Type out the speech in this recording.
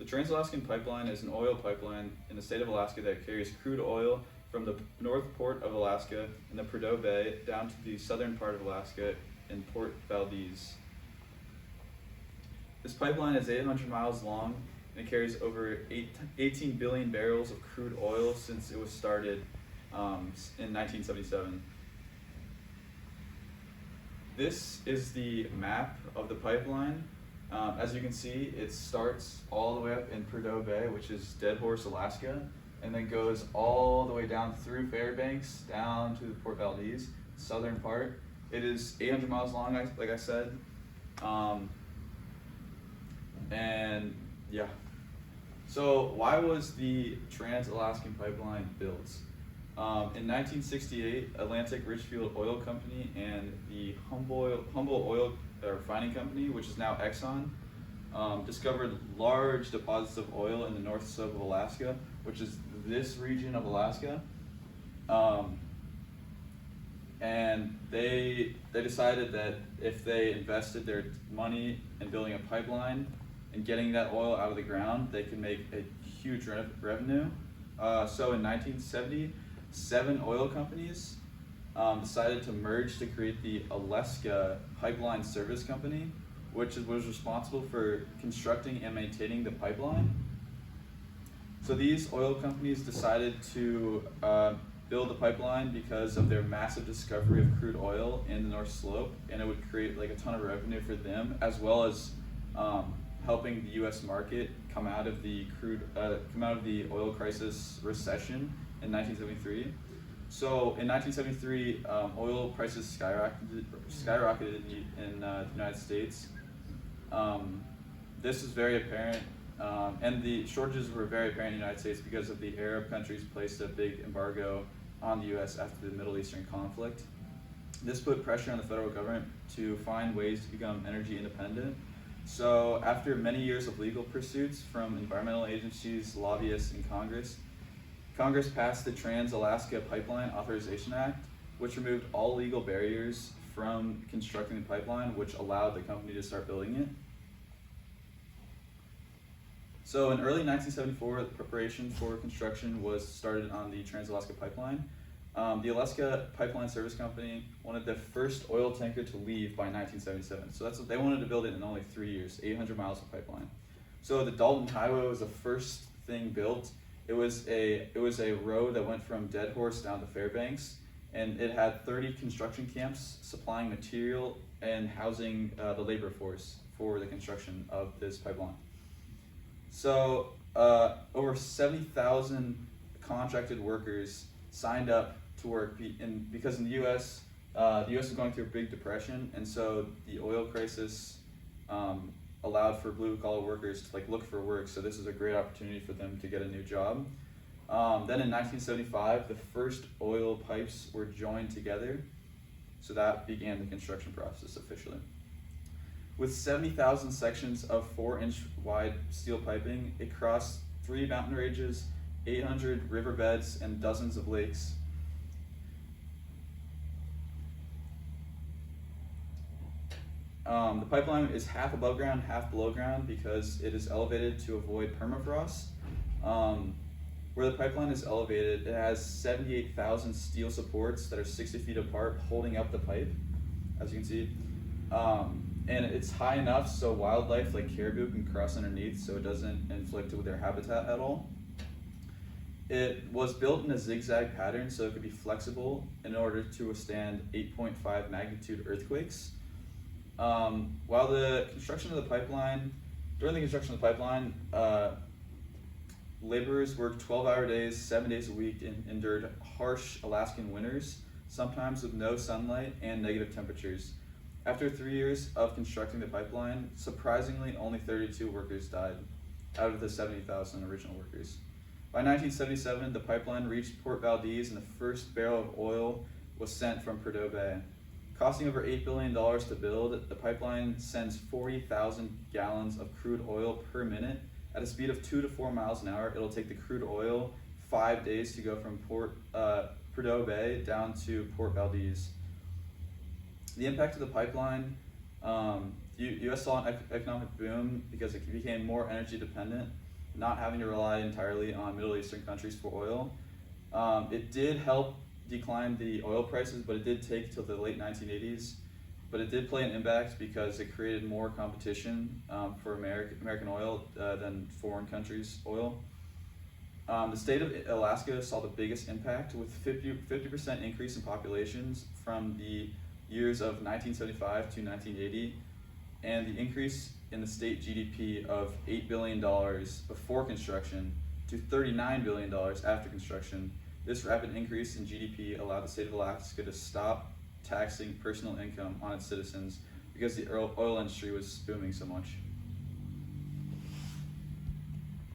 Trans-Alaskan Pipeline is an oil pipeline in the state of Alaska that carries crude oil from the north port of Alaska in the Prudhoe Bay down to the southern part of Alaska in Port Valdez. This pipeline is 800 miles long and it carries over 18 billion barrels of crude oil since it was started in 1977. This is the map of the pipeline. As you can see, it starts all the way up in Prudhoe Bay, which is Dead Horse, Alaska, and then goes all the way down through Fairbanks, down to Port Valdez, southern part. It is 800 miles long, like I said. And yeah. So why was the Trans-Alaskan Pipeline built? In 1968, Atlantic Richfield Oil Company and the Humboldt Oil Refining Company, which is now Exxon, discovered large deposits of oil in the north slope of Alaska, which is this region of Alaska. And they decided that if they invested their money in building a pipeline and getting that oil out of the ground, they could make a huge revenue. So in 1970, 7 oil companies decided to merge to create the Alaska Pipeline Service Company, which was responsible for constructing and maintaining the pipeline. So these oil companies decided to build the pipeline because of their massive discovery of crude oil in the North Slope, and it would create like a ton of revenue for them, as well as helping the U.S. market come out of the oil crisis recession in 1973. So in 1973, oil prices skyrocketed in the United States. This is very apparent, and the shortages were very apparent in the United States because of the Arab countries placed a big embargo on the U.S. after the Middle Eastern conflict. This put pressure on the federal government to find ways to become energy independent. So after many years of legal pursuits from environmental agencies, lobbyists, and Congress passed the Trans-Alaska Pipeline Authorization Act, which removed all legal barriers from constructing the pipeline, which allowed the company to start building it. So in early 1974, preparation for construction was started on the Trans-Alaska Pipeline. The Alaska Pipeline Service Company wanted the first oil tanker to leave by 1977. So that's what they wanted to build it in only 3 years, 800 miles of pipeline. So the Dalton Highway was the first thing built. It was a road that went from Dead Horse down to Fairbanks, and it had 30 construction camps supplying material and housing the labor force for the construction of this pipeline. So over 70,000 contracted workers signed up to work because in the U.S. is going through a big depression, and so the oil crisis allowed for blue-collar workers to look for work. So this is a great opportunity for them to get a new job. Then in 1975, the first oil pipes were joined together, so that began the construction process officially. With 70,000 sections of 4-inch wide steel piping, it crossed 3 mountain ranges, 800 riverbeds, and dozens of lakes. The pipeline is half above ground, half below ground because it is elevated to avoid permafrost. Where the pipeline is elevated, it has 78,000 steel supports that are 60 feet apart holding up the pipe, as you can see. And it's high enough so wildlife like caribou can cross underneath, so it doesn't inflict with their habitat at all. It was built in a zigzag pattern so it could be flexible in order to withstand 8.5 magnitude earthquakes. During the construction of the pipeline, laborers worked 12-hour days, 7 days a week, and endured harsh Alaskan winters, sometimes with no sunlight and negative temperatures. After 3 years of constructing the pipeline, surprisingly, only 32 workers died out of the 70,000 original workers. By 1977, the pipeline reached Port Valdez, and the first barrel of oil was sent from Prudhoe Bay. Costing over $8 billion to build, the pipeline sends 40,000 gallons of crude oil per minute. At a speed of 2 to 4 miles an hour, it'll take the crude oil 5 days to go from Prudhoe Bay down to Port Valdez. The impact of the pipeline, the U.S. saw an economic boom because it became more energy dependent. not having to rely entirely on Middle Eastern countries for oil. It did help decline the oil prices, but it did take till the late 1980s. But it did play an impact because it created more competition for American oil than foreign countries' oil. The state of Alaska saw the biggest impact with 50% increase in populations from the years of 1975 to 1980, and the increase in the state GDP of $8 billion before construction to $39 billion after construction. This rapid increase in GDP allowed the state of Alaska to stop taxing personal income on its citizens because the oil industry was booming so much.